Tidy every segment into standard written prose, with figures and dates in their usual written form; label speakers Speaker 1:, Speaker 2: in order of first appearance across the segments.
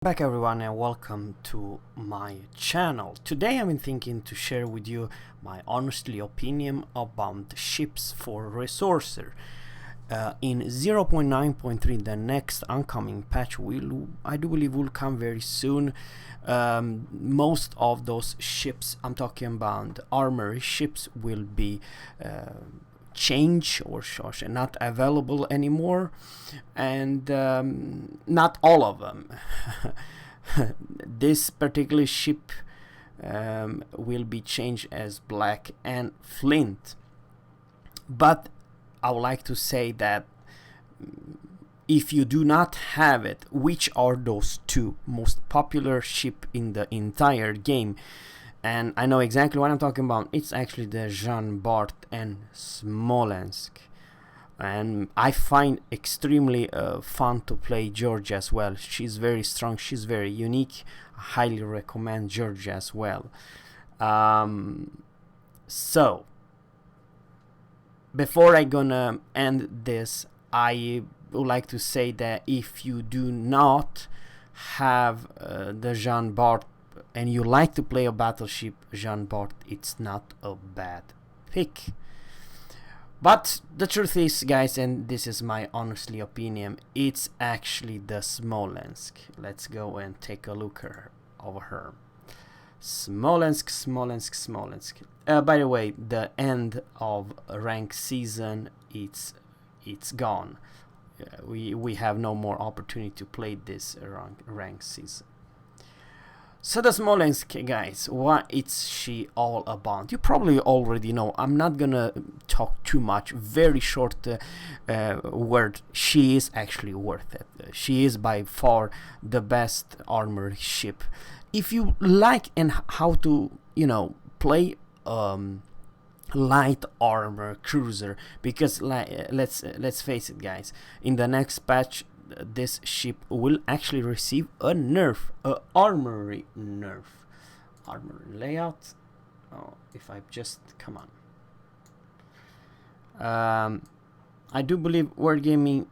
Speaker 1: Back everyone and welcome to my channel. Today I'm thinking to share with you my honestly opinion about ships for resourcer. In 0.9.3 the next oncoming patch I do believe will come very soon. Most of those ships I'm talking about armory ships will be change or not available anymore, and not all of them. This particular ship will be changed as black and flint, but I would like to say that if you do not have it, which are those two most popular ship in the entire game, and I know exactly what I'm talking about. It's actually the Jean Bart and Smolensk, and I find extremely fun to play Georgia as well. She's very strong, she's very unique. I highly recommend Georgia as well. So before I gonna end this, I would like to say that if you do not have the Jean Bart and you like to play a battleship, Jean Bart, it's not a bad pick. But the truth is, guys, and this is my honestly opinion, it's actually the Smolensk. Let's go and take a look over her. Smolensk. By the way, the end of rank season, it's gone. We have no more opportunity to play this rank season. So the Smolensk, guys, what is she all about? You probably already know. I'm not gonna talk too much. Very short word. She is actually worth it. She is by far the best armored ship. If you like and how to, play light armor cruiser, because let's face it, guys, in the next patch this ship will actually receive a nerf, a armory nerf. Armory layout. Oh, if I just come on. I do believe Wargaming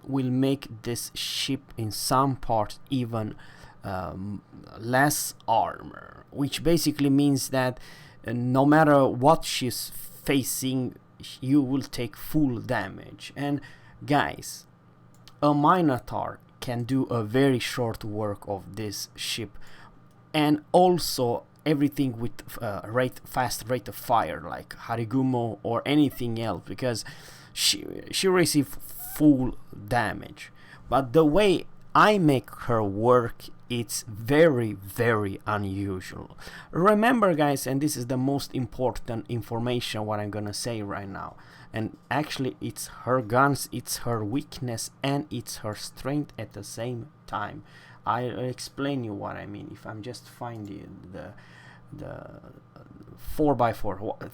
Speaker 1: will make this ship in some parts even less armor, which basically means that no matter what she's facing, you will take full damage. And guys, a Minotaur can do a very short work of this ship, and also everything with fast rate of fire like Harigumo or anything else, because she receives full damage. But the way I make her work, it's very, very unusual. Remember, guys, and this is the most important information what I'm gonna say right now, and actually it's her guns, it's her weakness, and it's her strength at the same time. I'll explain you what I mean. If I'm just finding the 4x4,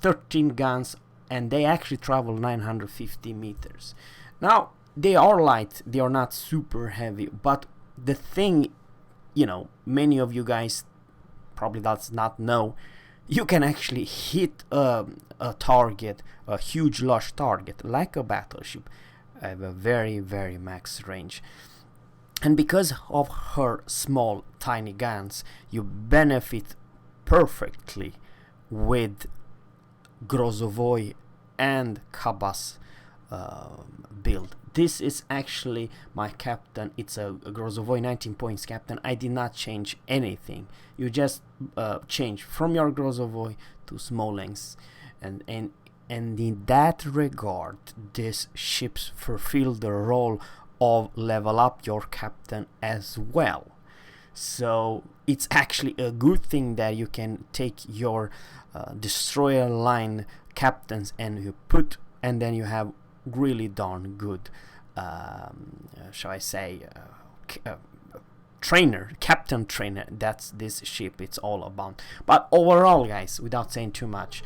Speaker 1: 13 guns, and they actually travel 950 meters. Now they are light, they are not super heavy, but the thing, many of you guys probably does not know, you can actually hit a target, a huge large target like a battleship, have a very, very max range. And because of her small tiny guns, you benefit perfectly with Grozovoi and Kabas build. This is actually my captain. It's a Grozovoi 19 points captain. I did not change anything. You just change from your Grozovoi to Smolensk, and in that regard, these ships fulfill the role of level up your captain as well. So it's actually a good thing that you can take your destroyer line captains and then you have really darn good shall I say captain trainer. That's this ship it's all about. But overall, guys, without saying too much,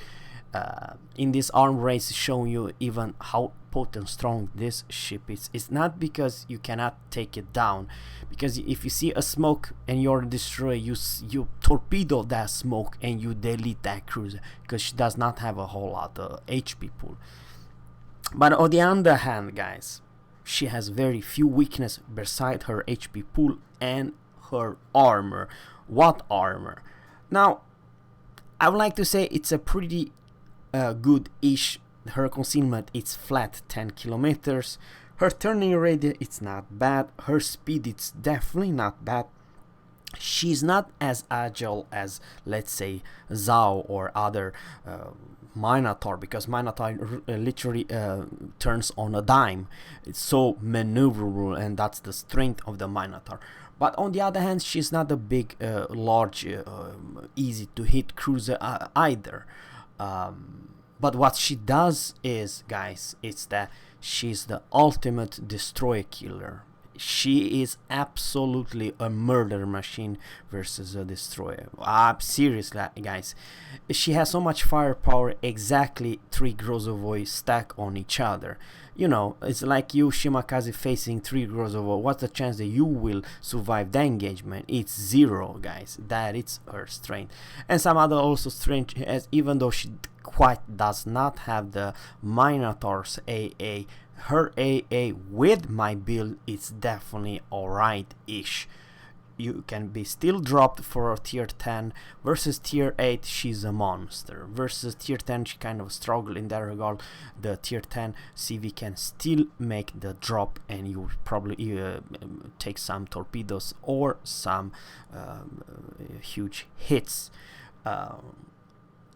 Speaker 1: in this arm race showing you even how potent strong this ship is. It's not because you cannot take it down, because if you see a smoke and you're a destroyer, you torpedo that smoke and you delete that cruiser, because she does not have a whole lot of HP pool. But on the other hand, guys, she has very few weakness beside her HP pool and her armor. What armor? Now, I would like to say it's a pretty good-ish. Her concealment is flat 10 kilometers. Her turning radius it's not bad. Her speed it's definitely not bad. She's not as agile as, let's say, Zhao or other Minotaur, because Minotaur literally turns on a dime. It's so maneuverable, and that's the strength of the Minotaur. But on the other hand, she's not a big, large, easy to hit cruiser either. But what she does is, guys, it's that she's the ultimate destroyer killer. She is absolutely a murder machine versus a destroyer. Seriously, guys, she has so much firepower, exactly 3 Grozovoi stack on each other. You know, it's like you, Shimakaze, facing 3 Grozovoi. What's the chance that you will survive the engagement? It's 0, guys. That is her strength. And some other also strength, as even though she quite does not have the Minotaur's AA, her AA with my build is definitely alright-ish. You can be still dropped for a tier 10 versus tier 8. She's a monster. Versus tier 10, she kind of struggle in that regard. The tier 10 CV can still make the drop, and you probably take some torpedoes or some huge hits.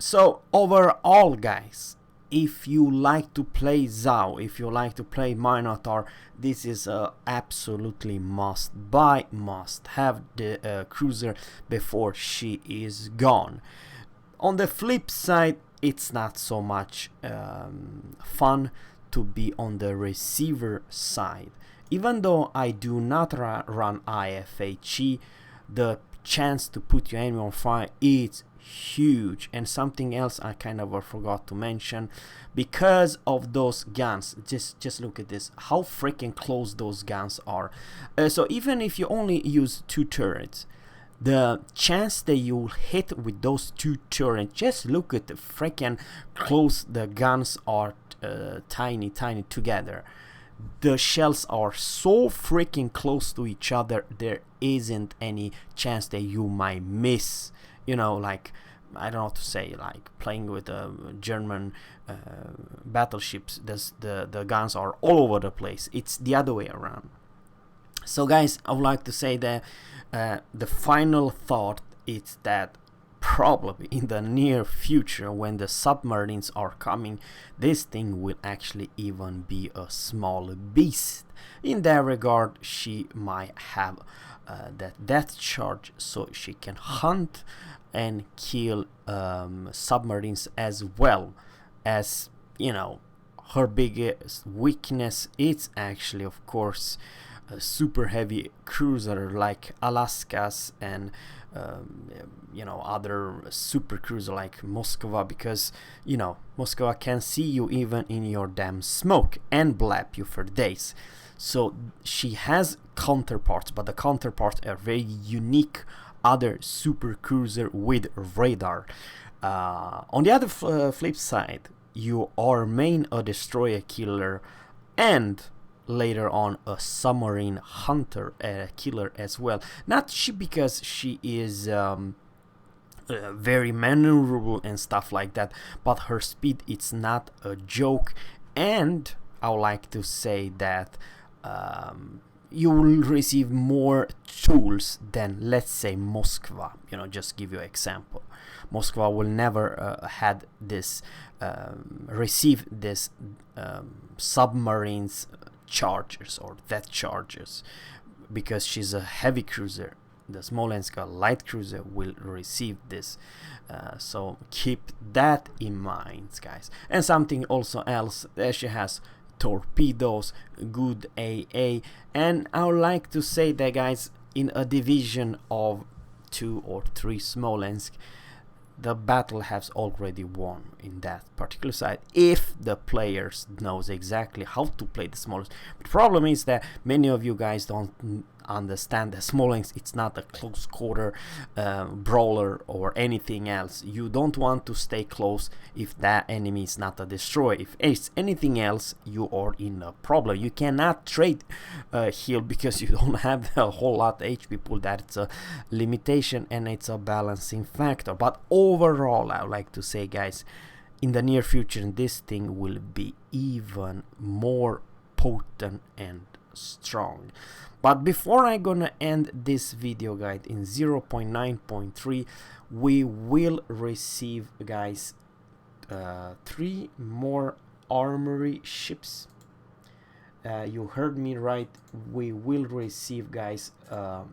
Speaker 1: So overall, guys, if you like to play Zhao, if you like to play Minotaur, this is a absolutely must buy, must have the cruiser before she is gone. On the flip side, it's not so much fun to be on the receiver side. Even though I do not run IFHE, the chance to put your enemy on fire is huge. And something else I kind of forgot to mention, because of those guns, just look at this, how freaking close those guns are. So even if you only use 2 turrets, the chance that you'll hit with those 2 turrets, just look at the freaking close the guns are, tiny together. The shells are so freaking close to each other, there isn't any chance that you might miss. You know, like, I don't know what to say, like playing with German battleships, the guns are all over the place. It's the other way around. So guys, I would like to say that the final thought is that probably in the near future, when the submarines are coming, this thing will actually even be a small beast. In that regard, she might have that death charge, so she can hunt and kill submarines, as well as, you know, her biggest weakness is actually, of course, a super heavy cruiser like Alaska's and you know, other super cruiser like Moskva, because, you know, Moskva can see you even in your damn smoke and blap you for days. So she has counterparts, but the counterparts are very unique other super cruiser with radar. On the other flip side, you are main a destroyer killer and later on a submarine hunter killer as well. Not she because she is very maneuverable and stuff like that, but her speed, it's not a joke. And I would like to say that you will receive more tools than, let's say, Moskva. You know, just give you an example. Moskva will never had this receive this submarines charges or death charges, because she's a heavy cruiser. The Smolensk light cruiser will receive this, so keep that in mind, guys. And something also else, she has torpedoes, good AA, and I would like to say that, guys, in a division of 2 or 3 Smolensk, the battle has already won in that particular side, if the players knows exactly how to play the Smolensk. The problem is that many of you guys don't understand that Smolensk, it's not a close quarter brawler or anything else. You don't want to stay close if that enemy is not a destroyer. If it's anything else, you are in a problem. You cannot trade heal because you don't have a whole lot of HP pool. That's a limitation and it's a balancing factor. But overall, I would like to say, guys, in the near future, this thing will be even more potent and strong. But before I gonna end this video, guys, in 0.9.3 we will receive, guys, 3 more armory ships. You heard me right, we will receive, guys,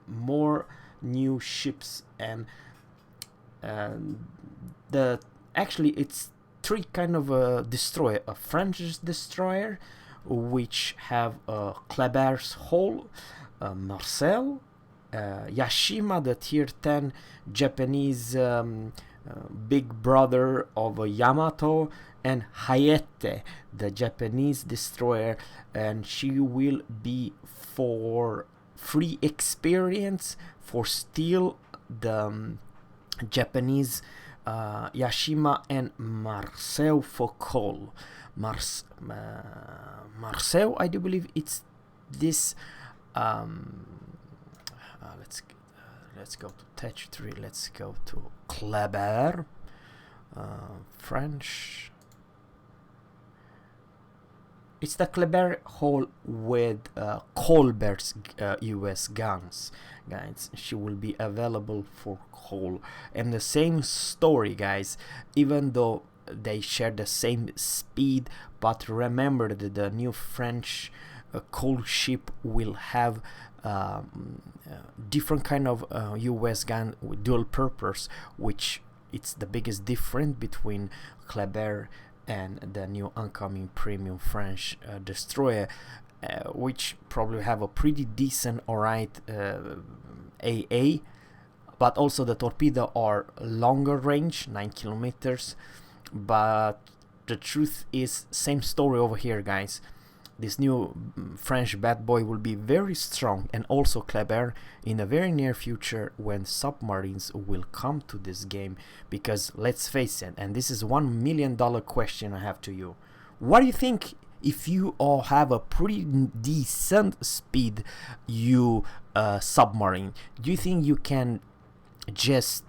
Speaker 1: more new ships, and actually it's 3 kind of a destroyer: a French destroyer, which have Kleber's hull, Marceau, Yashima, the tier 10 Japanese big brother of Yamato, and Hayate, the Japanese destroyer, and she will be for free experience for steal the Japanese Yashima, and Marceau for coal. Marceau, I do believe it's this. Let's go to Tech 3. Let's go to Kleber, French. It's the Kleber hull with Colbert's US guns, guys. She will be available for coal, and the same story, guys, even though they share the same speed. But remember that the new French coal ship will have different kind of US gun with dual purpose, which it's the biggest difference between Kleber and the new oncoming premium French destroyer, which probably have a pretty decent, alright, AA, but also the torpedo are longer range, 9 kilometers. But the truth is, same story over here, guys. This new French bad boy will be very strong, and also Kleber in the very near future when submarines will come to this game. Because let's face it, and this is $1 million question I have to you: what do you think if you all have a pretty decent speed submarine? Do you think you can just,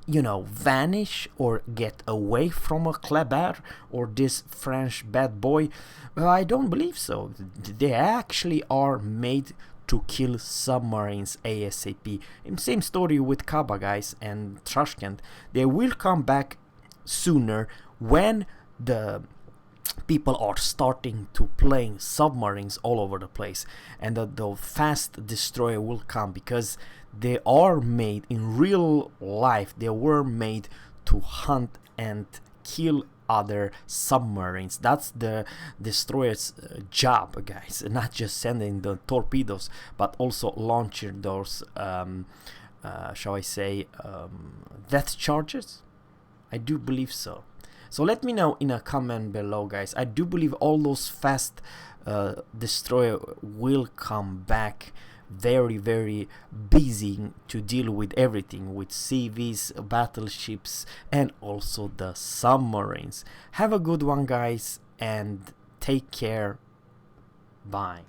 Speaker 1: you know, vanish or get away from a Kleber or this French bad boy? Well, I don't believe so. They actually are made to kill submarines ASAP. And same story with Kaba, guys, and Trashkent. They will come back sooner when the people are starting to play submarines all over the place, and the fast destroyer will come, because they are made in real life. They were made to hunt and kill other submarines. That's the destroyer's job, guys, not just sending the torpedoes, but also launching those shall I say death charges. I do believe so. So let me know in a comment below, guys. I do believe all those fast destroyer will come back very, very busy to deal with everything, with CVs, battleships, and also the submarines. Have a good one, guys, and take care. Bye.